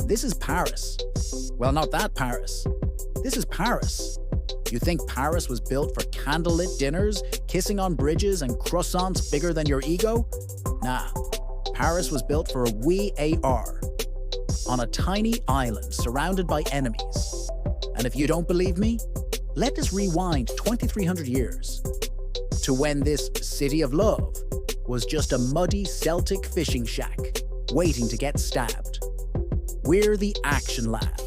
This is Paris. Well, not that Paris. This is Paris. You think Paris was built for candlelit dinners, kissing on bridges, and croissants bigger than your ego? Nah, Paris was built for a wee AR, on a tiny island surrounded by enemies. And if you don't believe me, let us rewind 2,300 years to when this city of love was just a muddy Celtic fishing shack waiting to get stabbed. We're the Action Lab.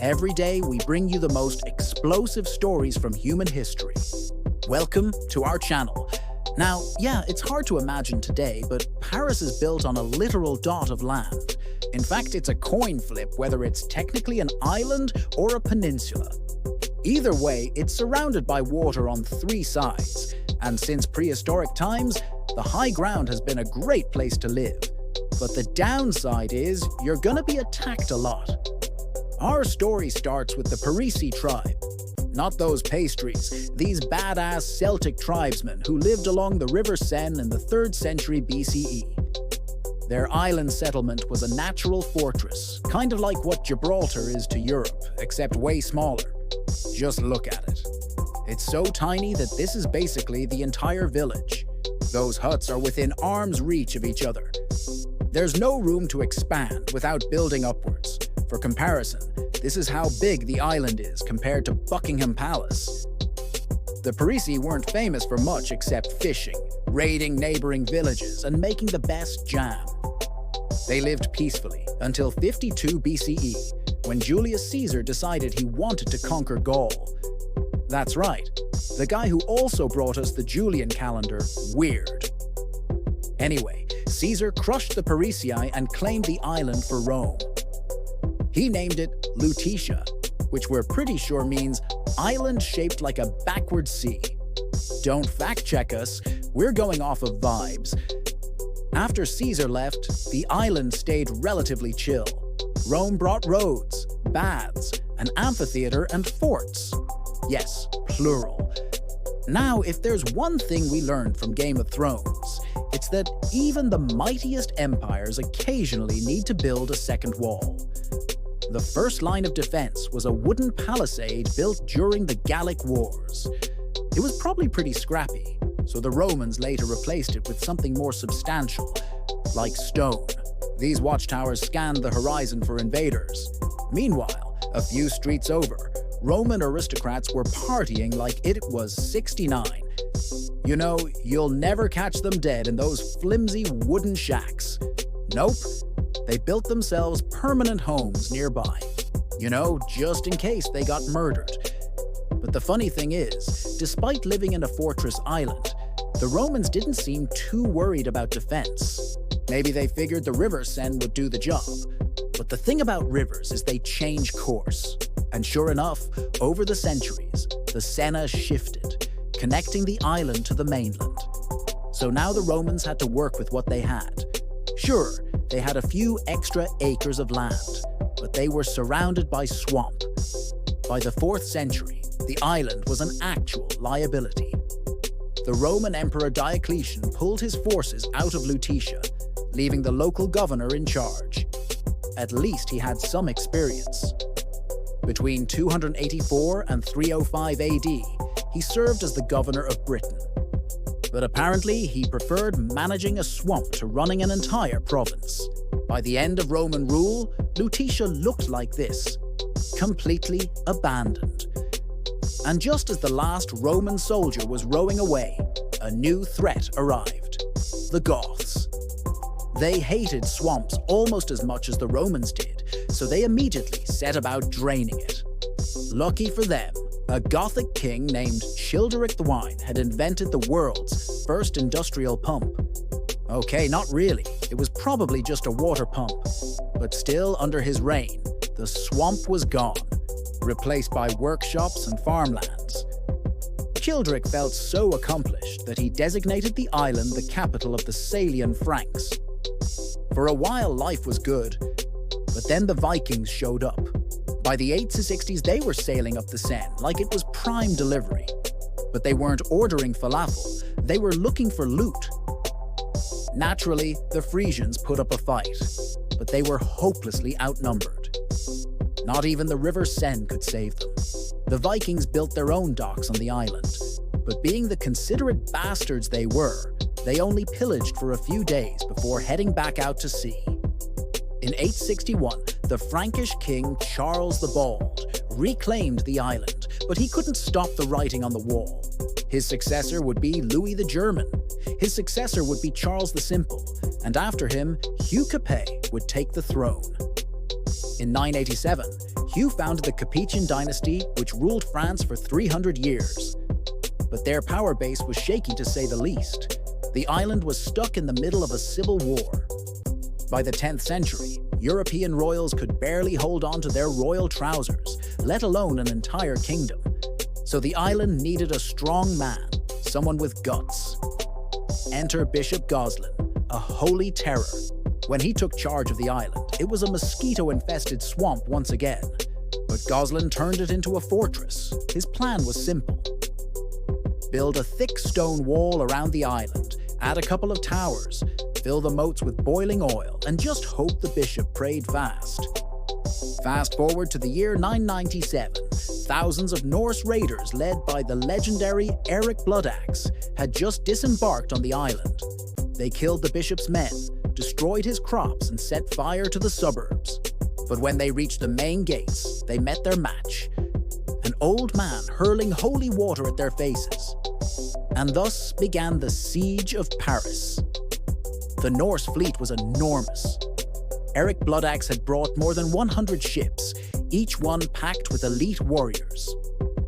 Every day we bring you the most explosive stories from human history. Welcome to our channel. Now, yeah, it's hard to imagine today, but Paris is built on a literal dot of land. In fact, it's a coin flip whether it's technically an island or a peninsula. Either way, it's surrounded by water on 3 sides, and since prehistoric times, the high ground has been a great place to live. But the downside is you're gonna be attacked a lot. Our story starts with the Parisi tribe. Not those pastries, these badass Celtic tribesmen who lived along the River Seine in the 3rd century BCE. Their island settlement was a natural fortress, kind of like what Gibraltar is to Europe, except way smaller. Just look at it. It's so tiny that this is basically the entire village. Those huts are within arm's reach of each other. There's no room to expand without building upwards. For comparison, this is how big the island is compared to Buckingham Palace. The Parisi weren't famous for much except fishing, raiding neighboring villages, and making the best jam. They lived peacefully until 52 BCE, when Julius Caesar decided he wanted to conquer Gaul. That's right, the guy who also brought us the Julian calendar, weird. Anyway, Caesar crushed the Parisii and claimed the island for Rome. He named it Lutetia, which we're pretty sure means island shaped like a backward C. Don't fact check us, we're going off of vibes. After Caesar left, the island stayed relatively chill. Rome brought roads, baths, an amphitheater, and forts. Yes, plural. Now, if there's one thing we learned from Game of Thrones, it's that even the mightiest empires occasionally need to build a second wall. The first line of defense was a wooden palisade built during the Gallic Wars. It was probably pretty scrappy, so the Romans later replaced it with something more substantial, like stone. These watchtowers scanned the horizon for invaders. Meanwhile, a few streets over, Roman aristocrats were partying like it was '69. You know, you'll never catch them dead in those flimsy wooden shacks. Nope, they built themselves permanent homes nearby. You know, just in case they got murdered. But the funny thing is, despite living in a fortress island, the Romans didn't seem too worried about defense. Maybe they figured the River Seine would do the job. But the thing about rivers is they change course. And sure enough, over the centuries, the Seine shifted, connecting the island to the mainland. So now the Romans had to work with what they had. Sure, they had a few extra acres of land, but they were surrounded by swamp. By the 4th century, the island was an actual liability. The Roman Emperor Diocletian pulled his forces out of Lutetia, leaving the local governor in charge. At least he had some experience. Between 284 and 305 AD, he served as the governor of Britain. But apparently, he preferred managing a swamp to running an entire province. By the end of Roman rule, Lutetia looked like this, completely abandoned. And just as the last Roman soldier was rowing away, a new threat arrived: the Goths. They hated swamps almost as much as the Romans did, so they immediately set about draining it. Lucky for them, a Gothic king named Childeric the Wine had invented the world's first industrial pump. Okay, not really. It was probably just a water pump. But still, under his reign, the swamp was gone, replaced by workshops and farmlands. Childeric felt so accomplished that he designated the island the capital of the Salian Franks. For a while, life was good, but then the Vikings showed up. By the 860s, they were sailing up the Seine like it was prime delivery. But they weren't ordering falafel, they were looking for loot. Naturally, the Frisians put up a fight. but they were hopelessly outnumbered. Not even the River Seine could save them. The Vikings built their own docks on the island, but being the considerate bastards they were, they only pillaged for a few days before heading back out to sea. In 861, the Frankish king Charles the Bald reclaimed the island, but he couldn't stop the writing on the wall. His successor would be Louis the German. His successor would be Charles the Simple, and after him, Hugh Capet would take the throne. In 987, Hugh founded the Capetian dynasty, which ruled France for 300 years. But their power base was shaky to say the least. The island was stuck in the middle of a civil war. By the 10th century, European royals could barely hold on to their royal trousers, let alone an entire kingdom. So the island needed a strong man, someone with guts. Enter Bishop Goslin, a holy terror. When he took charge of the island, it was a mosquito-infested swamp once again. But Goslin turned it into a fortress. His plan was simple. Build a thick stone wall around the island, add a couple of towers, fill the moats with boiling oil, and just hope the bishop prayed fast. Fast forward to the year 997, thousands of Norse raiders led by the legendary Eric Bloodaxe had just disembarked on the island. They killed the bishop's men, destroyed his crops, and set fire to the suburbs. But when they reached the main gates, they met their match. An old man hurling holy water at their faces. And thus began the Siege of Paris. The Norse fleet was enormous. Eric Bloodaxe had brought more than 100 ships, each one packed with elite warriors.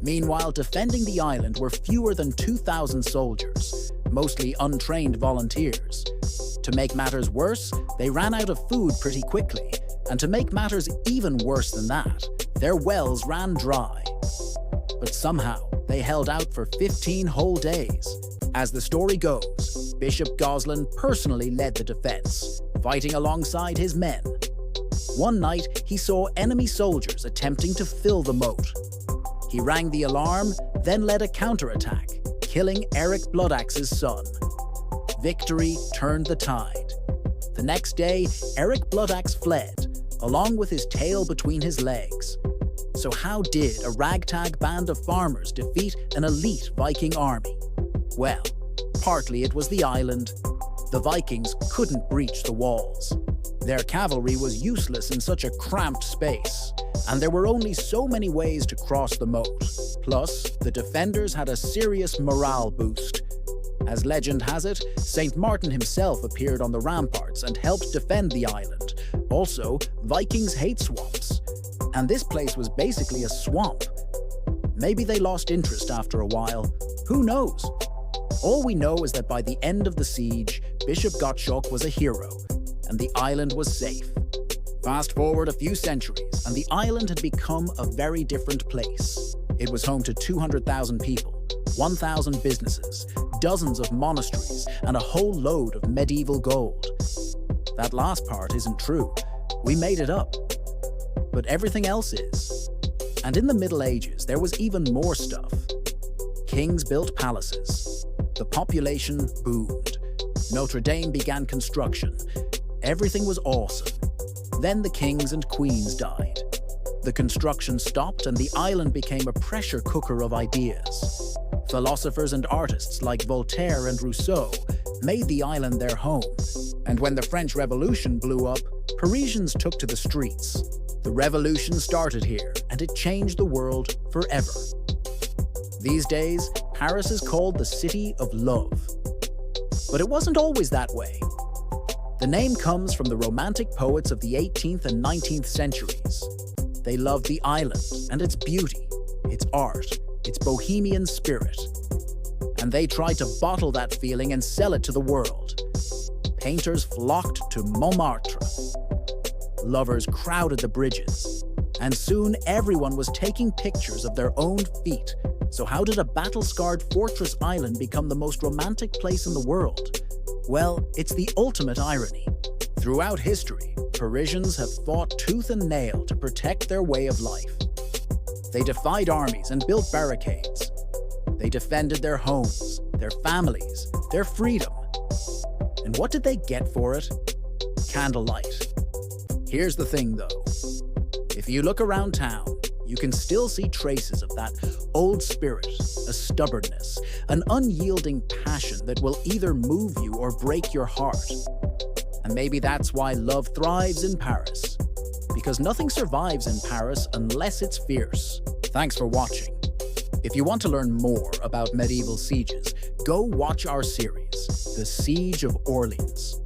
Meanwhile, defending the island were fewer than 2,000 soldiers, mostly untrained volunteers. To make matters worse, they ran out of food pretty quickly, and to make matters even worse than that, their wells ran dry. But somehow, they held out for 15 whole days. As the story goes, Bishop Goslin personally led the defense, fighting alongside his men. One night, he saw enemy soldiers attempting to fill the moat. He rang the alarm, then led a counterattack, killing Eric Bloodaxe's son. Victory turned the tide. The next day, Eric Bloodaxe fled, along with his tail between his legs. So how did a ragtag band of farmers defeat an elite Viking army? Well, partly it was the island. The Vikings couldn't breach the walls. Their cavalry was useless in such a cramped space, and there were only so many ways to cross the moat. Plus, the defenders had a serious morale boost. As legend has it, St. Martin himself appeared on the ramparts and helped defend the island. Also, Vikings hate swamps, and this place was basically a swamp. Maybe they lost interest after a while. Who knows? All we know is that by the end of the siege, Bishop Gottschalk was a hero, and the island was safe. Fast forward a few centuries, and the island had become a very different place. It was home to 200,000 people, 1,000 businesses, dozens of monasteries, and a whole load of medieval gold. That last part isn't true. We made it up. But everything else is. And in the Middle Ages, there was even more stuff. Kings built palaces. The population boomed. Notre-Dame began construction. Everything was awesome. Then the kings and queens died. The construction stopped and the island became a pressure cooker of ideas. Philosophers and artists like Voltaire and Rousseau made the island their home. And when the French Revolution blew up, Parisians took to the streets. The revolution started here, and it changed the world forever. These days, Paris is called the City of Love. But it wasn't always that way. The name comes from the Romantic poets of the 18th and 19th centuries. They loved the island and its beauty, its art, its bohemian spirit. And they tried to bottle that feeling and sell it to the world. Painters flocked to Montmartre. Lovers crowded the bridges. And soon everyone was taking pictures of their own feet. So how did a battle-scarred fortress island become the most romantic place in the world? Well, it's the ultimate irony. Throughout history, Parisians have fought tooth and nail to protect their way of life. They defied armies and built barricades. They defended their homes, their families, their freedom. And what did they get for it? Candlelight. Here's the thing, though. If you look around town, you can still see traces of that old spirit, a stubbornness, an unyielding passion that will either move you or break your heart. And maybe that's why love thrives in Paris. Because nothing survives in Paris unless it's fierce. Thanks for watching. If you want to learn more about medieval sieges, go watch our series, The Siege of Orleans.